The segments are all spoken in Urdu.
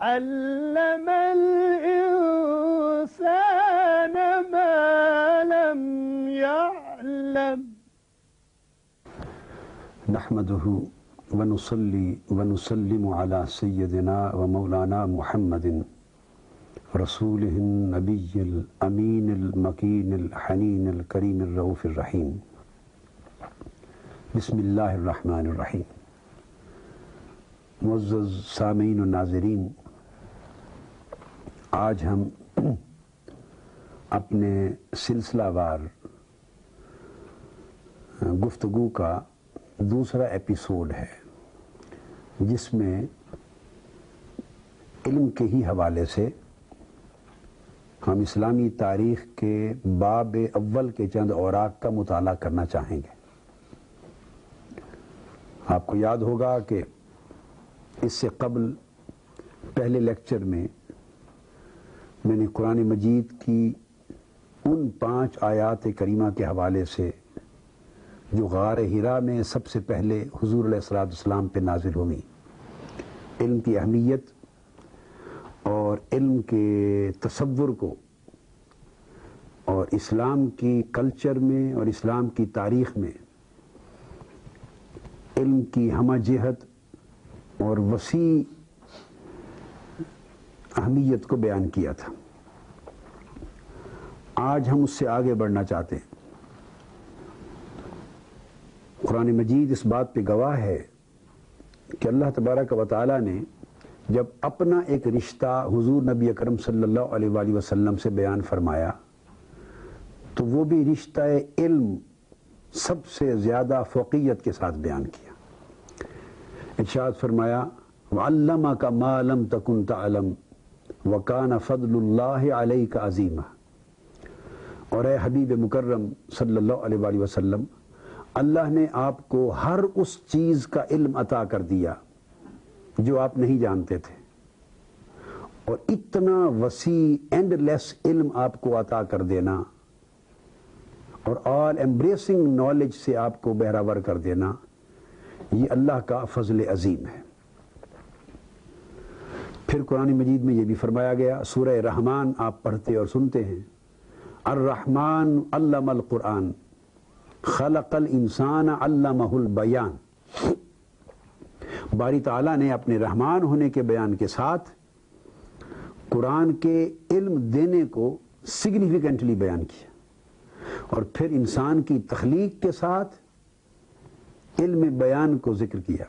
علم الإنسان ما لم يعلم نحمده ونصلي ونسلم على سيدنا ومولانا محمد رسوله النبي الأمين المكين الحنين الكريم الرؤوف الرحيم بسم اللہ الرحمن الرحیم۔ معزز سامعین و ناظرین، آج ہم اپنے سلسلہ وار گفتگو کا دوسرا ایپیسوڈ ہے، جس میں علم کے ہی حوالے سے ہم اسلامی تاریخ کے باب اول کے چند اوراق کا مطالعہ کرنا چاہیں گے۔ آپ کو یاد ہوگا کہ اس سے قبل پہلے لیکچر میں نے قرآن مجید کی ان 5 آیات کریمہ کے حوالے سے جو غار حرا میں سب سے پہلے حضور علیہ السلام پہ نازل ہوئی، علم کی اہمیت اور علم کے تصور کو اور اسلام کی کلچر میں اور اسلام کی تاریخ میں علم کی ہمہ جہت اور وسیع اہمیت کو بیان کیا تھا۔ آج ہم اس سے آگے بڑھنا چاہتے ہیں۔ قرآن مجید اس بات پہ گواہ ہے کہ اللہ تبارک و تعالیٰ نے جب اپنا ایک رشتہ حضور نبی اکرم صلی اللہ علیہ وآلہ وسلم سے بیان فرمایا تو وہ بھی رشتہ علم سب سے زیادہ فوقیت کے ساتھ بیان کیا۔ ارشاد فرمایا وَعَلَّمَكَ مَا لَمْ تَكُنْ تَعْلَمْ وَكَانَ فَضْلُ اللَّهِ عَلَيْكَ عَظِيمًا۔ اور اے حبیب مکرم صلی اللہ علیہ وآلہ وسلم، اللہ نے آپ کو ہر اس چیز کا علم عطا کر دیا جو آپ نہیں جانتے تھے، اور اتنا وسیع اینڈ لیس علم آپ کو عطا کر دینا اور آل ایمبریسنگ نالج سے آپ کو بہراور کر دینا، یہ اللہ کا فضل عظیم ہے۔ پھر قرآن مجید میں یہ بھی فرمایا گیا، سورہ رحمان آپ پڑھتے اور سنتے ہیں، الرحمن علم القرآن خلق الانسان علمہ البیان۔ باری تعالیٰ نے اپنے رحمان ہونے کے بیان کے ساتھ قرآن کے علم دینے کو سگنیفیکنٹلی بیان کیا، اور پھر انسان کی تخلیق کے ساتھ علم بیان کو ذکر کیا۔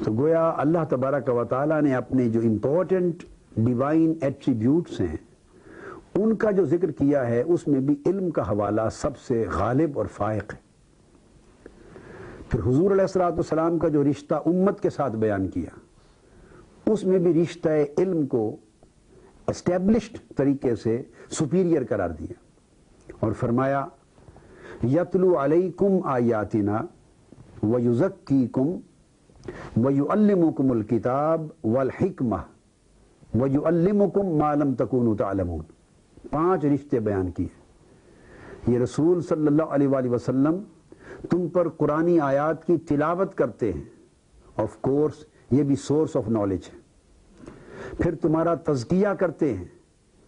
تو گویا اللہ تبارک و تعالیٰ نے اپنے جو امپورٹنٹ ڈیوائن ایٹریبیوٹس ہیں ان کا جو ذکر کیا ہے، اس میں بھی علم کا حوالہ سب سے غالب اور فائق ہے۔ پھر حضور علیہ السلام کا جو رشتہ امت کے ساتھ بیان کیا، اس میں بھی رشتہ علم کو اسٹیبلشڈ طریقے سے سپیریئر قرار دیا، اور فرمایا یتلو علیکم آیاتنا ویزکیکم ویعلمکم الکتاب والحکمہ ویعلمکم ما لم تکونوا تعلمون۔ 5 رشتے بیان کیے۔ یہ رسول صلی اللہ علیہ وآلہ وسلم تم پر قرآنی آیات کی تلاوت کرتے ہیں، آف کورس یہ بھی سورس آف نالج ہے۔ پھر تمہارا تزکیہ کرتے ہیں،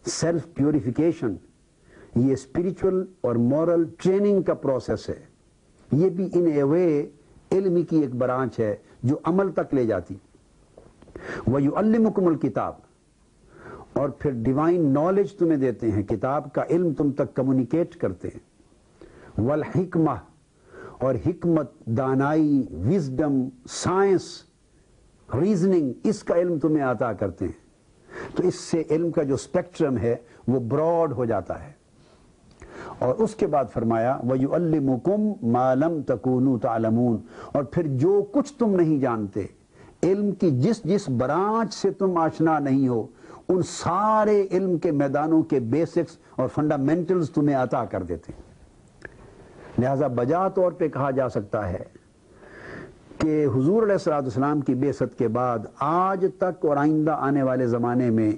سیلف پیوریفیکیشن، یہ اسپریچول اور مورل ٹریننگ کا پروسیس ہے۔ یہ بھی ان اے وے علم کی ایک برانچ ہے جو عمل تک لے جاتی۔ وَيُعَلِّمُكُمُ الْكِتاب، اور پھر ڈیوائن نالج تمہیں دیتے ہیں، کتاب کا علم تم تک کمیونیکیٹ کرتے ہیں۔ والحکمہ، اور حکمت، دانائی، وزڈم، سائنس، ریزننگ، اس کا علم تمہیں عطا کرتے ہیں۔ تو اس سے علم کا جو اسپیکٹرم ہے وہ براڈ ہو جاتا ہے۔ اور اس کے بعد فرمایا وَيُعَلِّمُكُمْ مَا لَمْ تَكُونُوا تَعْلَمُونَ، اور پھر جو کچھ تم نہیں جانتے، علم کی جس برانچ سے تم آشنا نہیں ہو، ان سارے علم کے میدانوں کے بیسکس اور فنڈامنٹلز تمہیں عطا کر دیتے ہیں۔ لہذا بجا طور پہ کہا جا سکتا ہے کہ حضور علیہ السلام کی بعثت کے بعد آج تک اور آئندہ آنے والے زمانے میں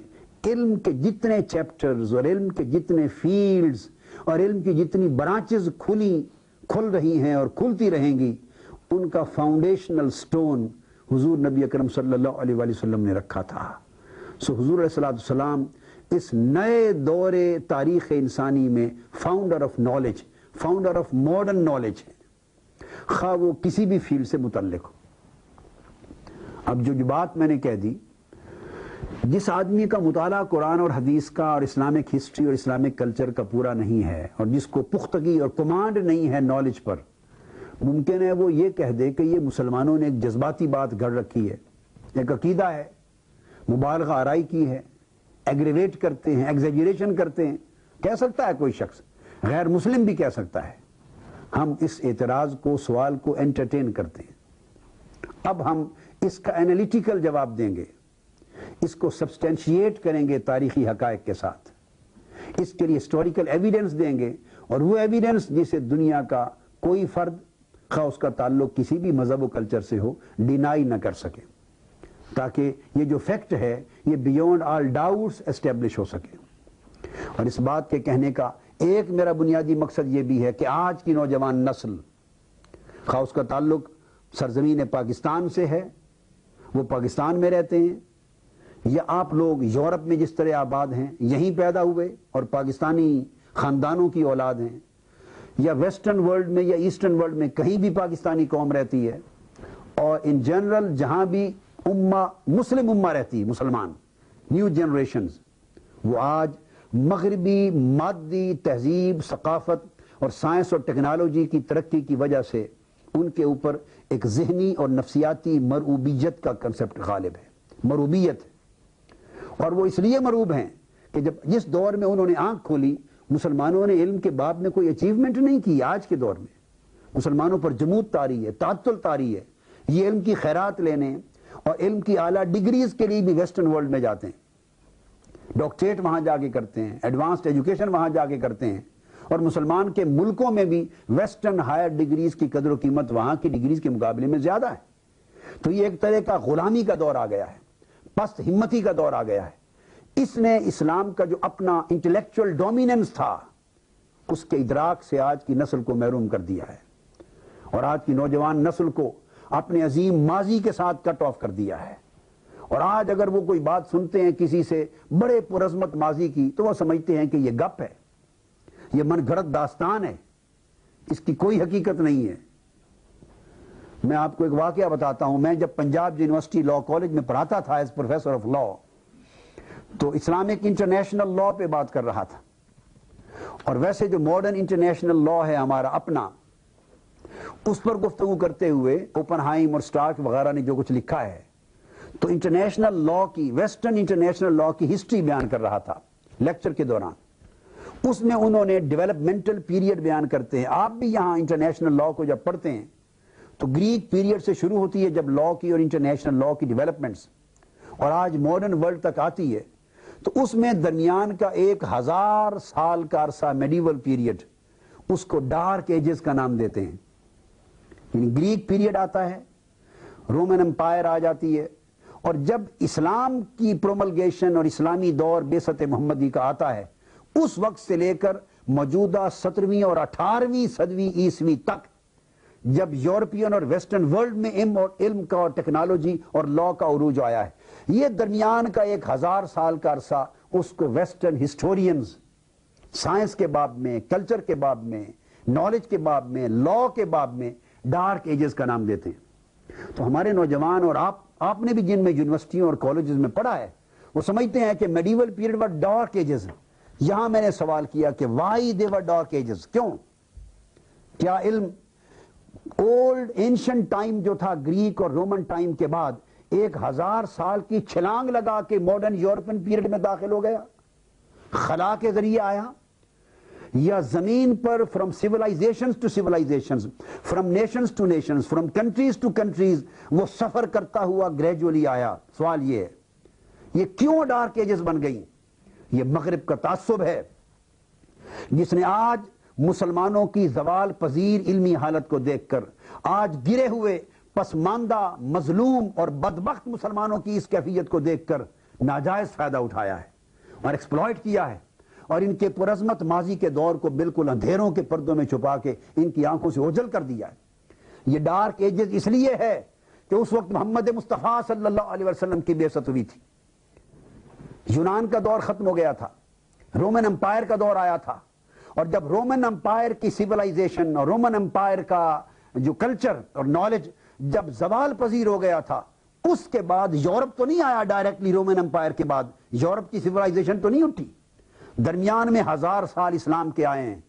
علم کے جتنے چیپٹرز اور علم کے جتنے فیلڈز اور علم کی جتنی برانچز کھل رہی ہیں اور کھلتی رہیں گی، ان کا فاؤنڈیشنل سٹون حضور نبی اکرم صلی اللہ علیہ وآلہ وسلم نے رکھا تھا۔ سو حضور علیہ السلام اس نئے دور تاریخ انسانی میں founder of knowledge, founder of modern knowledge ہے، خواہ وہ کسی بھی فیلڈ سے متعلق ہو۔ اب جو بات میں نے کہہ دی، جس آدمی کا مطالعہ قرآن اور حدیث کا اور اسلامک ہسٹری اور اسلامک کلچر کا پورا نہیں ہے، اور جس کو پختگی اور کمانڈ نہیں ہے نالج پر، ممکن ہے وہ یہ کہہ دے کہ یہ مسلمانوں نے ایک جذباتی بات گھڑ رکھی ہے، ایک عقیدہ ہے، مبالغہ آرائی کی ہے، ایگریویٹ کرتے ہیں، ایگزیجریشن کرتے ہیں، کہہ سکتا ہے کوئی شخص، غیر مسلم بھی کہہ سکتا ہے۔ ہم اس اعتراض کو، سوال کو انٹرٹین کرتے ہیں۔ اب ہم اس کا انالیٹیکل جواب دیں گے، اس کو سبسٹینشیٹ کریں گے تاریخی حقائق کے ساتھ، اس کے لیے ہسٹوریکل ایویڈنس دیں گے، اور وہ ایویڈنس جسے دنیا کا کوئی فرد، خواہ اس کا تعلق کسی بھی مذہب و کلچر سے ہو، ڈینائی نہ کر سکے، تاکہ یہ جو فیکٹ ہے یہ بیونڈ آل ڈاؤٹس اسٹیبلش ہو سکے۔ اور اس بات کے کہنے کا ایک میرا بنیادی مقصد یہ بھی ہے کہ آج کی نوجوان نسل، خواہ اس کا تعلق سرزمین پاکستان سے ہے، وہ پاکستان میں رہتے ہیں، یا آپ لوگ یورپ میں جس طرح آباد ہیں، یہیں پیدا ہوئے اور پاکستانی خاندانوں کی اولاد ہیں، یا ویسٹرن ورلڈ میں یا ایسٹرن ورلڈ میں کہیں بھی پاکستانی قوم رہتی ہے، اور ان جنرل جہاں بھی مسلم امہ رہتی ہے، مسلمان نیو جنریشنز، وہ آج مغربی مادی تہذیب، ثقافت اور سائنس اور ٹیکنالوجی کی ترقی کی وجہ سے ان کے اوپر ایک ذہنی اور نفسیاتی مرعوبیت کا کنسپٹ غالب ہے، مرعوبیت ہے۔ اور وہ اس لیے مرعوب ہیں کہ جس دور میں انہوں نے آنکھ کھولی، مسلمانوں نے علم کے باب میں کوئی اچیومنٹ نہیں کی۔ آج کے دور میں مسلمانوں پر جمود طاری ہے، تعطل طاری ہے، یہ علم کی خیرات لینے اور علم کی اعلیٰ ڈگریز کے لیے بھی ویسٹرن ورلڈ میں جاتے ہیں، ڈاکٹریٹ وہاں جا کے کرتے ہیں، ایڈوانسڈ ایجوکیشن وہاں جا کے کرتے ہیں، اور مسلمان کے ملکوں میں بھی ویسٹرن ہائر ڈگریز کی قدر و قیمت وہاں کی ڈگریز کے مقابلے میں زیادہ ہے۔ تو یہ ایک طرح کا غلامی کا دور آ گیا ہے، پست ہمتی کا دور آ گیا ہے۔ اس نے اسلام کا جو اپنا انٹلیکچوئل ڈومیننس تھا، اس کے ادراک سے آج کی نسل کو محروم کر دیا ہے، اور آج کی نوجوان نسل کو اپنے عظیم ماضی کے ساتھ کٹ آف کر دیا ہے۔ اور آج اگر وہ کوئی بات سنتے ہیں کسی سے بڑے پرعظمت ماضی کی، تو وہ سمجھتے ہیں کہ یہ گپ ہے، یہ من گھڑت داستان ہے، اس کی کوئی حقیقت نہیں ہے۔ میں آپ کو ایک واقعہ بتاتا ہوں۔ میں جب پنجاب یونیورسٹی لاء کالج میں پڑھاتا تھا ایز پروفیسر آف لاء، تو اسلامک انٹرنیشنل لاء پہ بات کر رہا تھا، اور ویسے جو ماڈرن انٹرنیشنل لاء ہے ہمارا اپنا، اس پر گفتگو کرتے ہوئے اوپن ہائم اور سٹارک وغیرہ نے جو کچھ لکھا ہے، تو انٹرنیشنل لاء کی، ویسٹرن انٹرنیشنل لاء کی ہسٹری بیان کر رہا تھا لیکچر کے دوران۔ اس میں انہوں نے ڈیولپمنٹل پیریڈ بیان کرتے ہیں۔ آپ بھی یہاں انٹرنیشنل لاء کو جب پڑھتے ہیں تو گریک پیریڈ سے شروع ہوتی ہے، جب لاء کی اور انٹرنیشنل لاء کی ڈیولپمنٹس، اور آج ماڈرن ورلڈ تک آتی ہے، تو اس میں درمیان کا 1000 سال کا عرصہ میڈیول پیریڈ، اس کو ڈارک ایجز کا نام دیتے ہیں۔ یعنی گریک پیریڈ آتا ہے، رومن امپائر آ جاتی ہے، اور جب اسلام کی پروملگیشن اور اسلامی دور بعثت محمدی کا آتا ہے، اس وقت سے لے کر موجودہ 17ویں اور 18ویں صدی عیسوی تک، جب یورپین اور ویسٹرن ورلڈ میں علم کا اور ٹیکنالوجی اور لاء کا عروج آیا ہے، یہ درمیان کا 1000 سال کا عرصہ، اس کو ویسٹرن ہسٹورینز سائنس کے باب میں، کلچر کے باب میں، نالج کے باب میں، لاء کے باب میں ڈارک ایجز کا نام دیتے ہیں۔ تو ہمارے نوجوان اور آپ نے بھی جن میں یونیورسٹیوں اور کالجز میں پڑھا ہے، وہ سمجھتے ہیں کہ medieval period were dark ages. یہاں میں نے سوال کیا کہ why they were dark ages, کیوں؟ کیا علم اولڈ اینشنٹ ٹائم جو تھا گریک اور رومن ٹائم کے بعد 1000 سال کی چھلانگ لگا کے ماڈرن یورپین پیریڈ میں داخل ہو گیا، خلا کے ذریعے آیا، یا زمین پر from civilisations to civilisations, from nations to nations, from countries to countries, وہ سفر کرتا ہوا گریجولی آیا؟ سوال یہ ہے، یہ کیوں ڈارک ایجز بن گئی؟ یہ مغرب کا تعصب ہے، جس نے آج مسلمانوں کی زوال پذیر علمی حالت کو دیکھ کر، آج گرے ہوئے پسماندہ مظلوم اور بدبخت مسلمانوں کی اس کیفیت کو دیکھ کر ناجائز فائدہ اٹھایا ہے اور ایکسپلائٹ کیا ہے، اور ان کے پرعظمت ماضی کے دور کو بالکل اندھیروں کے پردوں میں چھپا کے ان کی آنکھوں سے اوجھل کر دیا ہے۔ یہ ڈارک ایجز اس لیے ہے کہ اس وقت محمد مصطفیٰ صلی اللہ علیہ وسلم کی بعثت ہوئی تھی. یونان کا دور ختم ہو گیا تھا, رومن امپائر کا دور آیا تھا, اور جب رومن امپائر کی سیولائزیشن اور رومن امپائر کا جو کلچر اور نالج جب زوال پذیر ہو گیا تھا, اس کے بعد یورپ تو نہیں آیا ڈائریکٹلی, رومن امپائر کے بعد یورپ کی سیولائزیشن تو نہیں اٹھی, درمیان میں 1000 سال اسلام کے آئے ہیں.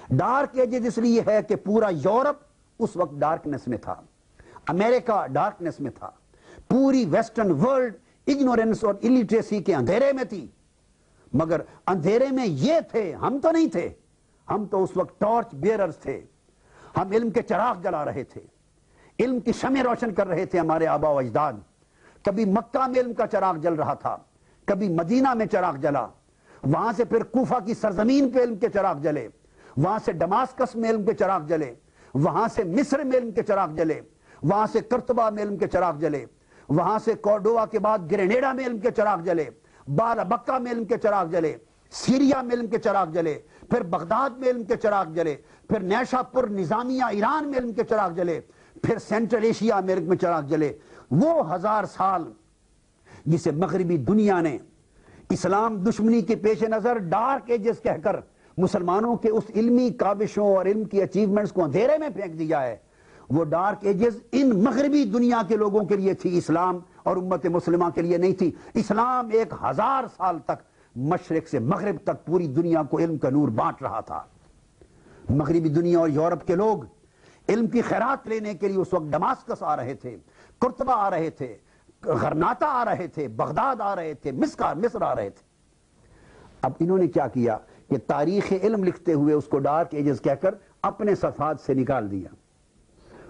ڈارک ایجز اس لیے ہے کہ پورا یورپ اس وقت ڈارکنس میں تھا, امریکہ ڈارکنس میں تھا, پوری ویسٹرن ورلڈ اگنورنس اور الٹریسی کے اندھیرے میں تھی. مگر اندھیرے میں یہ تھے, ہم تو نہیں تھے, ہم تو اس وقت ٹارچ بیئررز تھے, ہم علم کے چراغ جلا رہے تھے, علم کی شمع روشن کر رہے تھے ہمارے آبا و اجداد. کبھی مکہ میں علم کا چراغ جل رہا تھا, کبھی مدینہ میں چراغ جلا, وہاں سے پھر کوفہ کی سرزمین پہ علم کے چراغ جلے, وہاں سے ڈماسکس میں علم کے چراغ جلے, وہاں سے مصر میں علم کے چراغ جلے, وہاں سے کرتبہ میں علم کے چراغ جلے, وہاں سے کورڈووا کے بعد گرینیڈا میں علم کے چراغ جلے, بال بکہ میں علم کے چراغ جلے, سیریا میں علم کے چراغ جلے, پھر بغداد میں علم کے چراغ جلے, پھر نیشا پور نظامیہ ایران میں علم کے چراغ جلے, پھر سینٹرل ایشیا میں علم کے چراغ جلے. وہ 1000 سال جسے مغربی دنیا نے اسلام دشمنی کے پیش نظر ڈارک ایجز کہہ کر مسلمانوں کے اس علمی کاوشوں اور علم کی اچیومنٹس کو اندھیرے میں پھینک دیا ہے, وہ ڈارک ایجز ان مغربی دنیا کے لوگوں کے لیے تھی, اسلام اور امت مسلمہ کے لیے نہیں تھی. اسلام 1000 سال تک مشرق سے مغرب تک پوری دنیا کو علم کا نور بانٹ رہا تھا. مغربی دنیا اور یورپ کے لوگ علم کی خیرات لینے کے لیے اس وقت ڈماسکس آ رہے تھے, قرطبہ آ رہے تھے, غرناطہ آ رہے تھے, بغداد آ رہے تھے, مصر آ رہے تھے. اب انہوں نے کیا کیا کہ تاریخ علم لکھتے ہوئے اس کو ڈارک ایجز کہہ کر اپنے صفحات سے نکال دیا,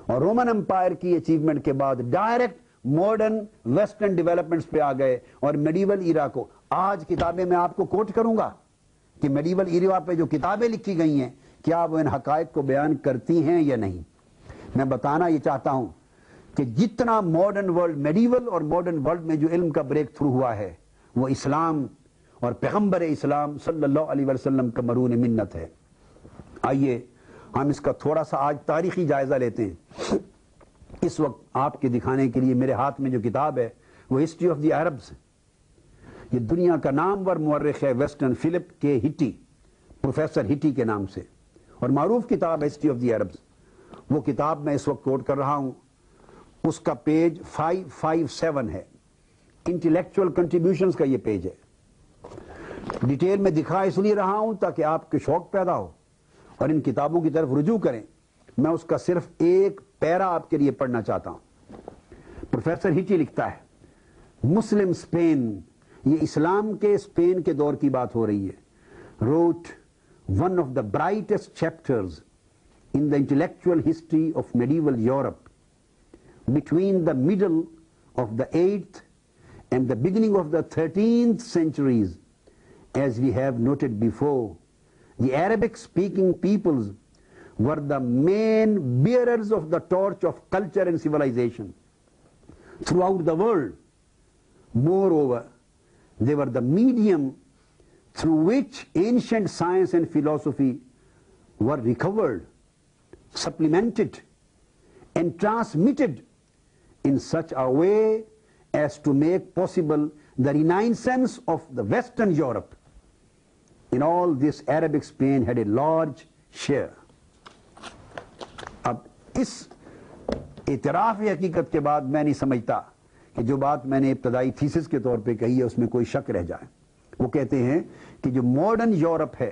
اور رومن امپائر کی اچیومنٹ کے بعد ڈائریکٹ ماڈرن ویسٹرن ڈیولپمنٹس پہ آ گئے, اور میڈیول ایرا کو آج کتابیں میں آپ کو کوٹ کروں گا کہ میڈیول ایرا پہ جو کتابیں لکھی گئی ہیں کیا وہ ان حقائق کو بیان کرتی ہیں یا نہیں. میں بتانا یہ چاہتا ہوں کہ جتنا ماڈرن ورلڈ, میڈیول اور ماڈرن ورلڈ میں جو علم کا بریک تھرو ہوا ہے وہ اسلام اور پیغمبر اسلام صلی اللہ علیہ وسلم کا مرہون منت ہے. آئیے ہم اس کا تھوڑا سا آج تاریخی جائزہ لیتے ہیں. اس وقت آپ کے دکھانے کے لیے میرے ہاتھ میں جو کتاب ہے وہ ہسٹری آف دی عربز, یہ دنیا کا نامور مورخ ہے ویسٹرن فلپ کے ہٹی, پروفیسر ہٹی کے نام سے, اور معروف کتاب ہسٹری آف دی عربز. وہ کتاب میں اس وقت کوٹ کر رہا ہوں, اس کا پیج 557 ہے, انٹلیکچوئل کنٹریبیوشنز کا یہ پیج ہے. ڈیٹیل میں دکھا اس لیے رہا ہوں تاکہ آپ کے شوق پیدا ہو اور ان کتابوں کی طرف رجوع کریں. میں اس کا صرف ایک پیرا آپ کے لیے پڑھنا چاہتا ہوں. پروفیسر ہٹی لکھتا ہے, مسلم اسپین, یہ اسلام کے اسپین کے دور کی بات ہو رہی ہے, wrote one of the brightest chapters in the intellectual history of medieval Europe between the middle of the 8th and the beginning of the 13th centuries. As we have noted before, the Arabic-speaking peoples were the main bearers of the torch of culture and civilization throughout the world. Moreover, they were the medium through which ancient science and philosophy were recovered, supplemented, and transmitted in such a way as to make possible the renaissance of the Western Europe. In all this, Arabic Spain had a large share. اب اس اعتراف حقیقت کے بعد میں نہیں سمجھتا کہ جو بات میں نے ابتدائی تھیسس کے طور پہ کہی ہے اس میں کوئی شک رہ جائے. وہ کہتے ہیں کہ جو ماڈرن یورپ ہے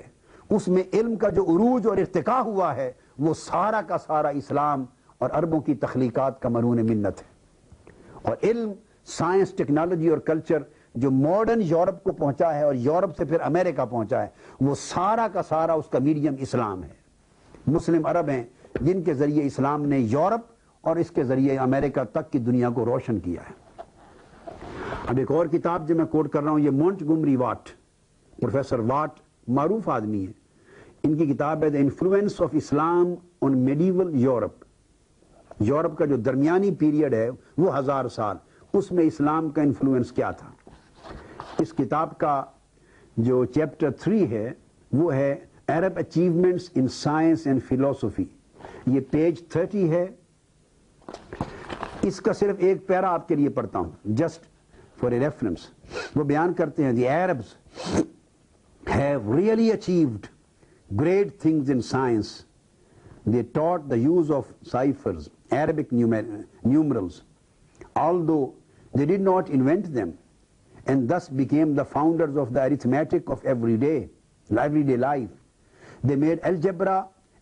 اس میں علم کا جو عروج اور ارتقاء ہوا ہے وہ سارا کا سارا اسلام اور عربوں کی تخلیقات کا مرہون منت ہے. اور علم, سائنس, ٹیکنالوجی اور کلچر جو ماڈرن یورپ کو پہنچا ہے اور یورپ سے پھر امریکہ پہنچا ہے وہ سارا کا سارا اس کا میڈیم اسلام ہے. مسلم عرب ہیں جن کے ذریعے اسلام نے یورپ اور اس کے ذریعے امریکہ تک کی دنیا کو روشن کیا ہے. اب ایک اور کتاب جو میں کوٹ کر رہا ہوں, یہ مونٹگومری واٹ, پروفیسر واٹ معروف آدمی ہے, ان کی کتاب ہے the influence of Islam on medieval Europe. Europe کا جو درمیانی پیریڈ ہے وہ 1000 سال, اس میں اسلام کا انفلوئنس کیا تھا. اس کتاب کا جو چیپٹر 3 ہے وہ ہے Arab achievements in science and philosophy. یہ پیج 30 ہے. اس کا صرف ایک پیرا آپ کے لیے پڑھتا ہوں جسٹ فار اے ریفرنس. وہ بیان کرتے ہیں the Arabs have really achieved great things in science. They taught the use of ciphers, Arabic numerals, although they did not invent them, and thus became the founders of the arithmetic of everyday life. They made algebra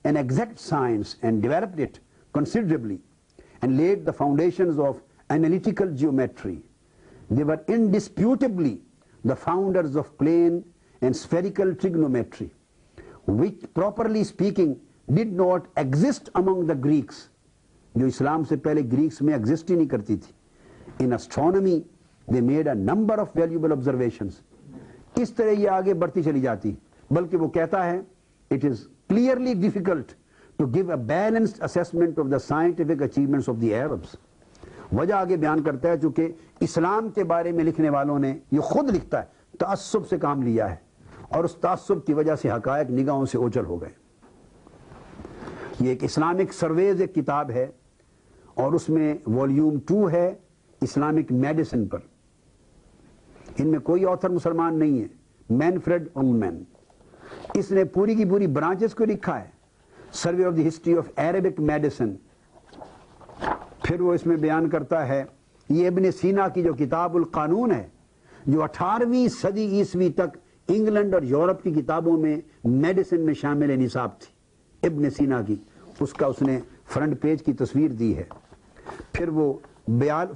an exact science and developed it considerably and laid the foundations of analytical geometry. They were indisputably the founders of plane and spherical trigonometry, which properly speaking did not exist among the Greeks, جو اسلام سے پہلے گریکس میں ایگزسٹ ہی نہیں کرتی تھی. In astronomy they made a number of valuable observations. اس طرح یہ آگے بڑھتی چلی جاتی, بلکہ وہ کہتا ہے it is clearly difficult to give a balanced assessment of the scientific achievements of the Arabs. وجہ آگے بیان کرتا ہے چونکہ اسلام کے بارے میں لکھنے والوں نے, یہ خود لکھتا ہے, تعصب سے کام لیا ہے اور اس تعصب کی وجہ سے حقائق نگاہوں سے اوجھل ہو گئے. یہ ایک اسلامک سرویز ایک کتاب ہے اور اس میں والیوم 2 ہے اسلامک میڈیسن پر. ان میں کوئی آتھر مسلمان نہیں ہے, مینفریڈ اولمین. اس نے پوری کی پوری برانچز کو لکھا ہے, survey of the history of Arabic medicine. پھر وہ اس میں بیان کرتا ہے یہ ابن سینا کی جو کتاب القانون ہے, جو 18ویں صدی عیسوی تک انگلینڈ اور یورپ کی کتابوں میں میڈیسن میں شامل نصاب تھی, ابن سینا کی, اس کا اس نے فرنٹ پیج کی تصویر دی ہے. پھر وہ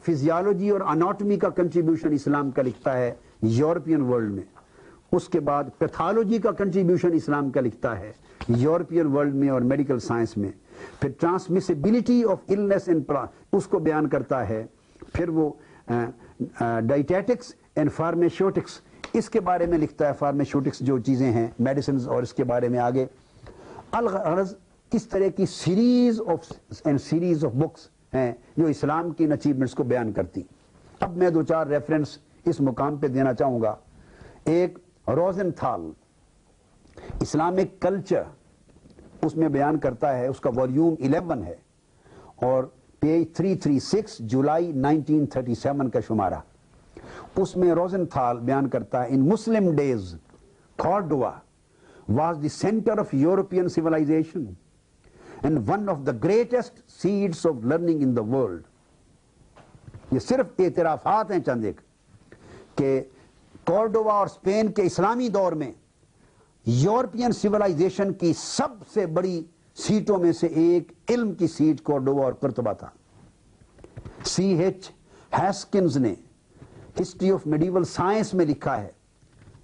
فزیالوجی اور اناٹمی کا کنٹریبیوشن اسلام کا لکھتا ہے یورپین ورلڈ میں. اس کے بعد پیتھالوجی کا کنٹریبیوشن اسلام کا لکھتا ہے یورپین ورلڈ میں اور میڈیکل سائنس میں. پھر ٹرانسمیسیبلٹی آف النس اینڈ اس کو بیان کرتا ہے. پھر وہ ڈائٹیٹکس اینڈ فارمیسیوٹکس اس کے بارے میں لکھتا ہے, فارمیسیوٹکس جو چیزیں ہیں میڈیسنز, اور اس کے بارے میں آگے الغرض کس طرح کی سیریز آف بکس ہیں جو اسلام کی اچیومنٹس کو بیان کرتی. اب میں 2-4 ریفرنس اس مقام پہ دینا چاہوں گا. ایک روزنتھال اسلامک کلچر, اس میں بیان کرتا ہے, اس کا والیوم 11 ہے اور پیج 336 جولائی 1937 کا شمارہ. اس میں روزنتھال بیان کرتا ہے ان مسلم days کارڈوا was the center of European civilization and one of the greatest seeds of learning in the world. یہ صرف اعترافات ہیں چند ایک کہ کارڈووا اور اسپین کے اسلامی دور میں یورپین سیولائزیشن کی سب سے بڑی سیٹوں میں سے ایک علم کی سیٹ کارڈووا اور قرطبہ تھا. C.H. ہیسکنز نے ہسٹری آف میڈیول سائنس میں لکھا ہے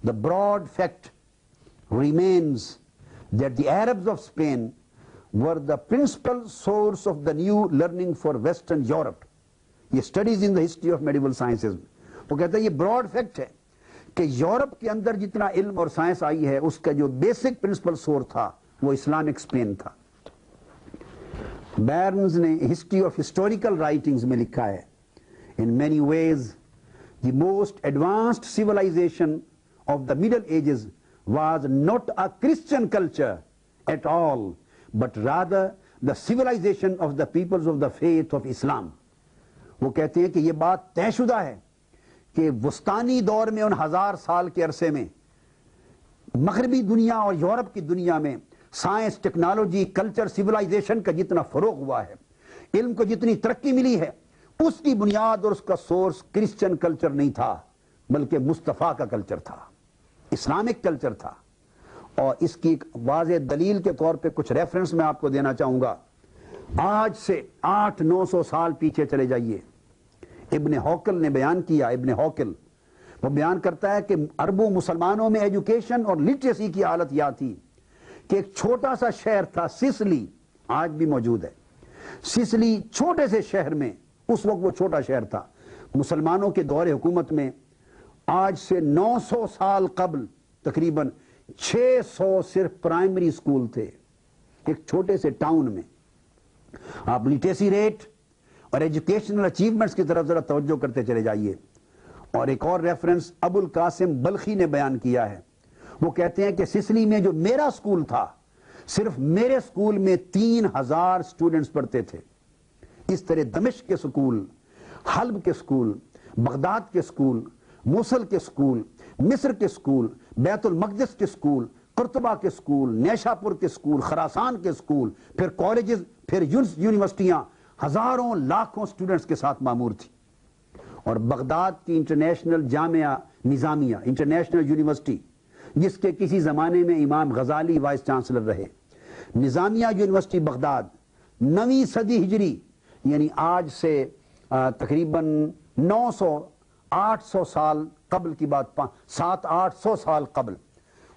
the broad fact remains that the Arabs of Spain were the principal source of the new learning for Western Europe. یہ studies in the history of medieval sciences. وہ کہتا ہے یہ براڈ فیکٹ ہے کہ یورپ کے اندر جتنا علم اور سائنس آئی ہے اس کا جو بیسک پرنسپل سورس تھا وہ اسلامک اسپین تھا. بیرنز نے ہسٹری آف ہسٹوریکل رائٹنگز میں لکھا ہے in many ways the most advanced civilization of the Middle Ages was not a Christian culture at all, but rather the civilization of the peoples of the faith of Islam. وہ کہتے ہیں کہ یہ بات طے شدہ ہے کہ وسطانی دور میں ان 1000 سال کے عرصے میں مغربی دنیا اور یورپ کی دنیا میں سائنس, ٹیکنالوجی, کلچر, سیولائزیشن کا جتنا فروغ ہوا ہے, علم کو جتنی ترقی ملی ہے, اس کی بنیاد اور اس کا سورس کرسچن کلچر نہیں تھا بلکہ مصطفیٰ کا کلچر تھا, اسلامک کلچر تھا. اور اس کی ایک واضح دلیل کے طور پہ کچھ ریفرنس میں آپ کو دینا چاہوں گا. آج سے 800-900 سال پیچھے چلے جائیے. ابن ہوکل نے بیان کیا, ابن ہوکل وہ بیان کرتا ہے کہ عربوں مسلمانوں میں ایجوکیشن اور لٹریسی کی حالت یہ تھی کہ ایک چھوٹا سا شہر تھا سسلی, آج بھی موجود ہے. سسلی چھوٹے سے شہر میں, اس وقت وہ چھوٹا شہر تھا, مسلمانوں کے دور حکومت میں آج سے 900 سال قبل تقریباً 600 صرف پرائمری اسکول تھے ایک چھوٹے سے ٹاؤن میں. آپ لٹریسی ریٹ اور ایجوکیشنل اچیومنٹس کی طرف ذرا توجہ کرتے چلے جائیے. اور ایک اور ریفرنس ابو القاسم بلخی نے بیان کیا ہے. وہ کہتے ہیں کہ سسلی میں جو میرا اسکول تھا, صرف میرے اسکول میں 3000 اسٹوڈنٹس پڑھتے تھے. اس طرح دمشق کے سکول، حلب کے سکول، بغداد کے سکول، موصل کے سکول، مصر کے سکول، بیت المقدس کے سکول، قرطبہ کے سکول، نیشاپور کے سکول، خراسان کے سکول، پھر کالجز، پھر یونیورسٹیاں ہزاروں لاکھوں سٹوڈنٹس کے ساتھ معمور تھی. اور بغداد کی انٹرنیشنل جامعہ نظامیہ، انٹرنیشنل یونیورسٹی، جس کے کسی زمانے میں امام غزالی وائس چانسلر رہے، نظامیہ یونیورسٹی بغداد 9ویں صدی ہجری، یعنی آج سے تقریباً 900-800 سال قبل کی بات، 700-800 سال قبل،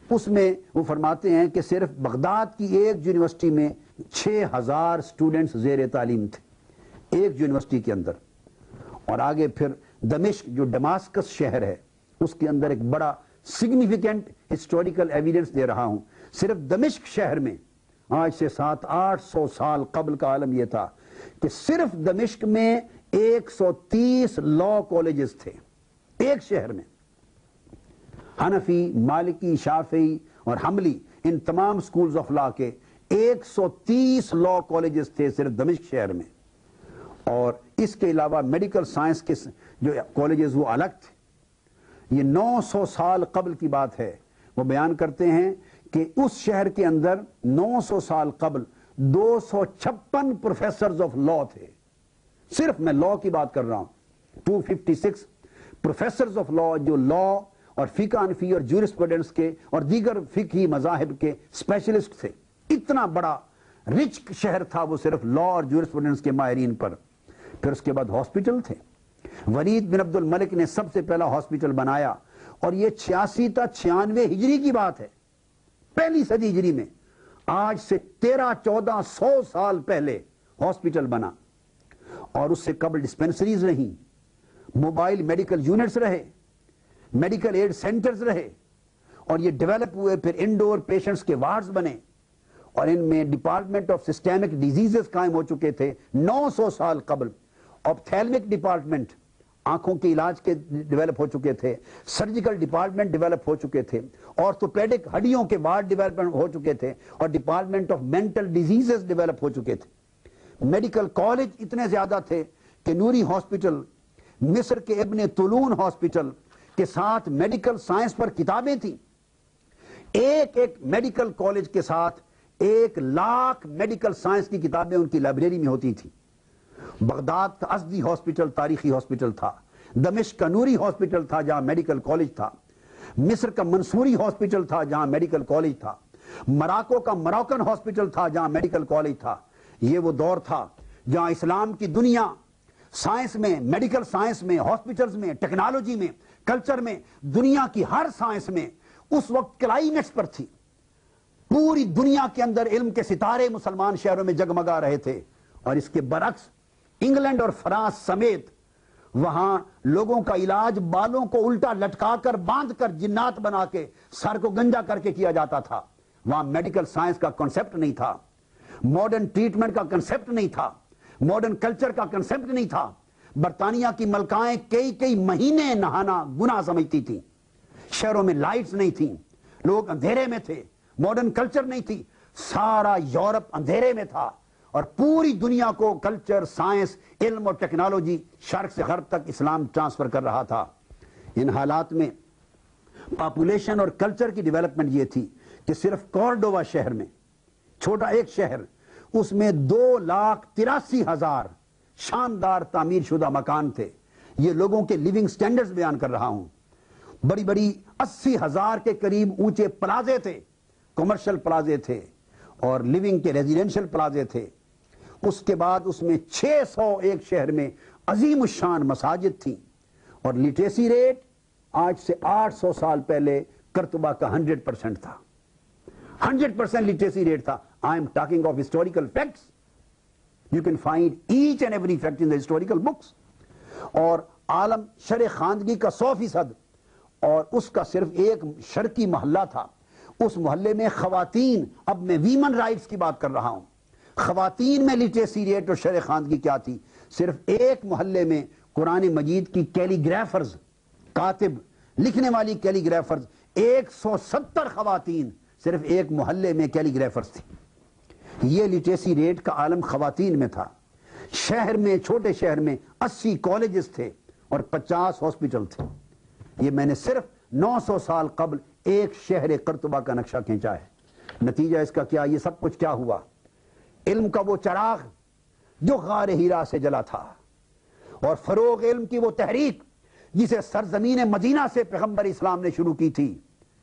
اس میں وہ فرماتے ہیں کہ صرف بغداد کی ایک یونیورسٹی میں 6000 سٹوڈنٹس زیر تعلیم تھے، ایک یونیورسٹی کے اندر. اور آگے پھر دمشق جو ڈماسکس شہر ہے، اس کے اندر ایک بڑا سگنیفیکنٹ ہسٹوریکل ایویڈنس دے رہا ہوں. صرف دمشق شہر میں آج سے 700-800 سال قبل کا عالم یہ تھا کہ صرف دمشق میں 130 لا کالجز تھے، ایک شہر میں. حنفی، مالکی، شافعی اور حنبلی، ان تمام سکولز آف لا کے 130 لا کالجز تھے صرف دمشق شہر میں. اور اس کے علاوہ میڈیکل سائنس کے جو کالجز وہ الگ تھے. یہ 900 سال قبل کی بات ہے. وہ بیان کرتے ہیں کہ اس شہر کے اندر 900 سال قبل 256 پروفیسرز آف لا تھے. صرف میں لا کی بات کر رہا ہوں. 256 پروفیسرز آف لا جو لا اور فقہ حنفی اور جورسپروڈنس کے اور دیگر فقہی مذاہب کے اسپیشلسٹ تھے. اتنا بڑا رچ شہر تھا وہ صرف لا اور جورسپروڈنس کے ماہرین پر. پھر اس کے بعد ہاسپٹل تھے. ولید بن عبد الملک نے سب سے پہلا ہاسپٹل بنایا، اور یہ 86 تا 96 ہجری کی بات ہے، پہلی صدی ہجری میں. آج سے 1300-1400 سال پہلے ہاسپٹل بنا. اور اس سے قبل ڈسپینسریز رہیں، موبائل میڈیکل یونٹس رہے، میڈیکل ایڈ سینٹرز رہے، اور یہ ڈیولپ ہوئے. پھر انڈور پیشنٹس کے وارڈز بنے، اور ان میں ڈپارٹمنٹ آف سسٹیمک ڈیزیزز قائم ہو چکے تھے 900 سال قبل. آپتھیلمک ڈپارٹمنٹ، آنکھوں کے علاج کے ڈیولپ ہو چکے تھے. سرجیکل ڈپارٹمنٹ ڈیولپ ہو چکے تھے. آرتھوپیڈک ہڈیوں کے وارڈ ڈیولپمنٹ ہو چکے تھے. اور department of mental diseases develop ہو چکے تھے. میڈیکل کالج اتنے زیادہ تھے کہ نوری ہاسپٹل، مصر کے ابن طولون ہاسپٹل کے ساتھ میڈیکل سائنس پر کتابیں تھیں. ایک میڈیکل کالج کے ساتھ 1,00,000 میڈیکل سائنس کی کتابیں ان کی لائبریری میں ہوتی تھی. بغداد کا ازدی ہاسپٹل تاریخی ہاسپٹل تھا. دمشق کا نوری ہاسپٹل تھا جہاں میڈیکل کالج تھا. مصر کا منصوری ہاسپٹل تھا جہاں میڈیکل کالج تھا. مراکو کا مراکن ہاسپٹل تھا جہاں میڈیکل کالج تھا. یہ وہ دور تھا جہاں اسلام کی دنیا سائنس میں، میڈیکل سائنس میں، ہاسپٹلز میں، ٹیکنالوجی میں، کلچر میں، دنیا کی ہر سائنس میں اس وقت کلائمیکس پر تھی. پوری دنیا کے اندر علم کے ستارے مسلمان شہروں میں جگمگا رہے تھے. اور اس کے برعکس انگلینڈ اور فرانس سمیت وہاں لوگوں کا علاج بالوں کو الٹا لٹکا کر، باندھ کر، جنات بنا کے، سر کو گنجا کر کے کیا جاتا تھا. وہاں میڈیکل سائنس کا کنسپٹ نہیں تھا، ماڈرن ٹریٹمنٹ کا کنسپٹ نہیں تھا، ماڈرن کلچر کا کنسپٹ نہیں تھا. برطانیہ کی ملکائیں کئی مہینے نہانا گناہ سمجھتی تھیں. شہروں میں لائٹس نہیں تھیں، لوگ اندھیرے میں تھے، ماڈرن کلچر نہیں تھی. سارا یورپ اندھیرے میں تھا، اور پوری دنیا کو کلچر، سائنس، علم اور ٹیکنالوجی شرق سے غرب تک اسلام ٹرانسفر کر رہا تھا. ان حالات میں پاپولیشن اور کلچر کی ڈیولپمنٹ یہ تھی کہ صرف کورڈووا شہر میں، چھوٹا ایک شہر، اس میں 2,83,000 شاندار تعمیر شدہ مکان تھے. یہ لوگوں کے لیونگ سٹینڈرز بیان کر رہا ہوں. بڑی 80,000 کے قریب اونچے پلازے تھے، کمرشل پلازے تھے اور لیونگ کے ریزیڈینشل پلازے تھے. اس کے بعد اس میں 600 ایک شہر میں عظیم الشان مساجد تھیں. اور لٹریسی ریٹ آج سے 800 سال پہلے قرطبہ کا 100% تھا. 100% لٹریسی ریٹ تھا. I am talking of historical facts. You can find each and every fact in the historical books. اور عالم شرع خواندگی کا 100%، اور اس کا صرف ایک شرقی محلہ تھا. اس محلے میں خواتین، اب میں ویمن رائٹس کی بات کر رہا ہوں، خواتین میں لٹریسی ریٹ اور شرع خواندگی کیا تھی. صرف ایک محلے میں قرآن مجید کی کیلی گرافرز، کاتب، لکھنے والی کیلی گرافرز، 170 خواتین صرف ایک محلے میں کیلی گرافرز تھی. یہ لٹریسی ریٹ کا عالم خواتین میں تھا. شہر میں، چھوٹے شہر میں 80 کالجز تھے اور 50 ہاسپٹل تھے. یہ میں نے صرف 900 سال قبل ایک شہر قرطبہ کا نقشہ کھینچا ہے. نتیجہ اس کا کیا؟ یہ سب کچھ کیا ہوا؟ علم کا وہ چراغ جو غار ہیرا سے جلا تھا، اور فروغ علم کی وہ تحریک جسے سرزمین مدینہ سے پیغمبر اسلام نے شروع کی تھی،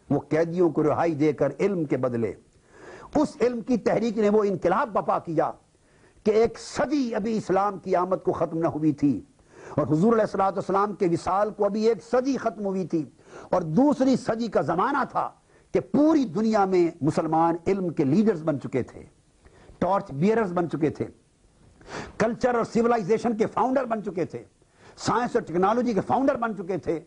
وہ قیدیوں کو رہائی دے کر علم کے بدلے اس علم کی تحریک نے وہ انقلاب برپا کیا کہ ایک صدی ابھی اسلام کی آمد کو ختم نہ ہوئی تھی، اور حضور علیہ السلام کے وصال کو ابھی ایک صدی ختم ہوئی تھی، اور دوسری صدی کا زمانہ تھا کہ پوری دنیا میں مسلمان علم کے لیڈرز بن چکے تھے، ٹارچ بیئرز بن چکے تھے، کلچر اور سیولائزیشن کے فاؤنڈر بن چکے تھے، سائنس اور ٹیکنالوجی کے فاؤنڈر بن چکے تھے.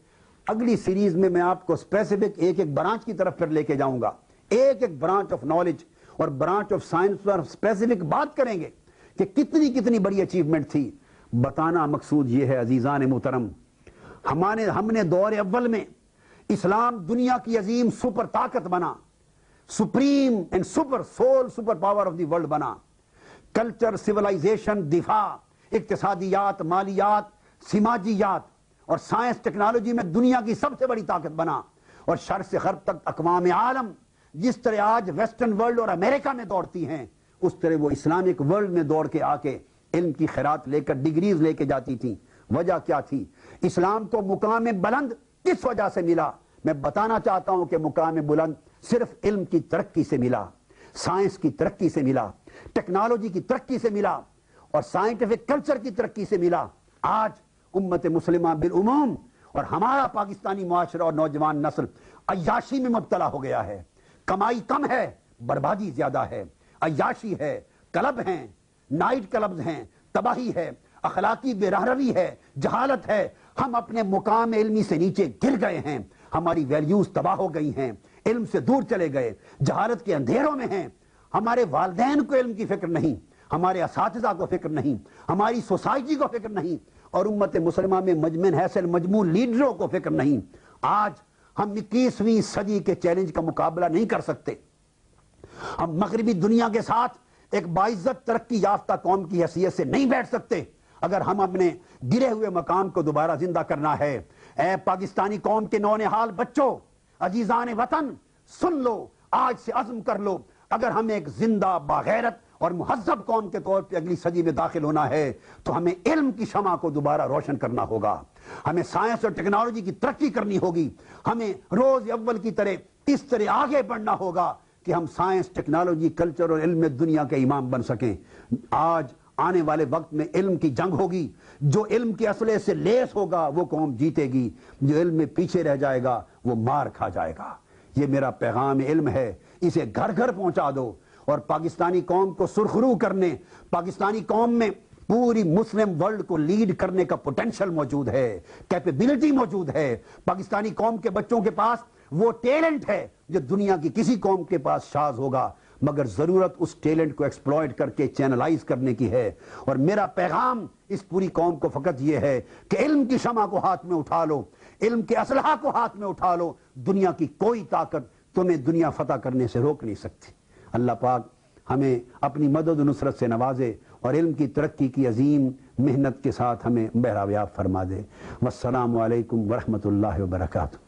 اگلی سیریز میں آپ کو اسپیسیفک ایک ایک برانچ کی طرف پھر لے کے جاؤں گا، ایک ایک برانچ آف نالج اور branch of science per specific بات کریں گے کہ کتنی کتنی بڑی اچیومنٹ تھی. بتانا مقصود یہ ہے عزیزان محترم، ہم نے دور اول میں اسلام دنیا کی عظیم سپر طاقت بنا، supreme and super civil super power of the world بنا. کلچر، سیولائزیشن، دفاع، اقتصادیات، مالیات، سماجیات اور سائنس ٹیکنالوجی میں دنیا کی سب سے بڑی طاقت بنا، اور شرق سے غرب تک اقوام عالم جس طرح آج ویسٹرن ورلڈ اور امریکہ میں دوڑتی ہیں، اس طرح وہ اسلامک ورلڈ میں دوڑ کے آ کے علم کی خیرات لے کر ڈگریز لے کے جاتی تھیں. وجہ کیا تھی؟ اسلام کو مقام بلند کس وجہ سے ملا؟ میں بتانا چاہتا ہوں کہ مقام بلند صرف علم کی ترقی سے ملا، سائنس کی ترقی سے ملا، ٹیکنالوجی کی ترقی سے ملا، اور سائنٹیفک کلچر کی ترقی سے ملا. آج امت مسلمہ بالعموم اور ہمارا پاکستانی معاشرہ اور نوجوان نسل عیاشی میں مبتلا ہو گیا ہے. کمائی کم ہے، بربادی زیادہ ہے، عیاشی ہے، کلب ہیں، نائٹ کلبز ہیں، تباہی ہے، اخلاقی بے رہروی ہے، جہالت ہے. ہم اپنے مقام علمی سے نیچے گر گئے ہیں، ہماری ویلیوز تباہ ہو گئی ہیں، علم سے دور چلے گئے، جہالت کے اندھیروں میں ہیں. ہمارے والدین کو علم کی فکر نہیں، ہمارے اساتذہ کو فکر نہیں، ہماری سوسائٹی کو فکر نہیں، اور امت مسلمہ میں مجمع حیثیت مجموع لیڈروں کو فکر نہیں. آج ہم 21ویں صدی کے چیلنج کا مقابلہ نہیں کر سکتے. ہم مغربی دنیا کے ساتھ ایک باعزت ترقی یافتہ قوم کی حیثیت سے نہیں بیٹھ سکتے اگر ہم اپنے گرے ہوئے مقام کو دوبارہ زندہ کرنا ہے. اے پاکستانی قوم کے نونہال بچوں، عزیزان وطن، سن لو، آج سے عزم کر لو. اگر ہم ایک زندہ، باغیرت اور مہذب قوم کے طور پہ اگلی صدی میں داخل ہونا ہے تو ہمیں علم کی شمع کو دوبارہ روشن کرنا ہوگا، ہمیں سائنس اور ٹیکنالوجی کی ترقی کرنی ہوگی، ہمیں روز اول کی طرح اس طرح آگے بڑھنا ہوگا کہ ہم سائنس، ٹیکنالوجی، کلچر اور علم میں دنیا کے امام بن سکیں. آج آنے والے وقت میں علم کی جنگ ہوگی. جو علم کے اسلحے سے لیس ہوگا وہ قوم جیتے گی، جو علم میں پیچھے رہ جائے گا وہ مار کھا جائے گا. یہ میرا پیغام علم ہے، اسے گھر گھر پہنچا دو. اور پاکستانی قوم کو سرخرو کرنے، پاکستانی قوم میں پوری مسلم ورلڈ کو لیڈ کرنے کا پوٹینشل موجود ہے، کیپیبلٹی موجود ہے. پاکستانی قوم کے بچوں کے پاس وہ ٹیلنٹ ہے جو دنیا کی کسی قوم کے پاس شاذ ہوگا، مگر ضرورت اس ٹیلنٹ کو ایکسپلوئٹ کر کے چینلائز کرنے کی ہے. اور میرا پیغام اس پوری قوم کو فقط یہ ہے کہ علم کی شمع کو ہاتھ میں اٹھا لو، علم کے اسلحہ کو ہاتھ میں اٹھا لو. دنیا کی کوئی طاقت تمہیں دنیا فتح کرنے سے روک نہیں سکتی. اللہ پاک ہمیں اپنی مدد و نصرت سے نوازے اور علم کی ترقی کی عظیم محنت کے ساتھ ہمیں بہرایاب فرما دے. والسلام علیکم ورحمۃ اللہ وبرکاتہ.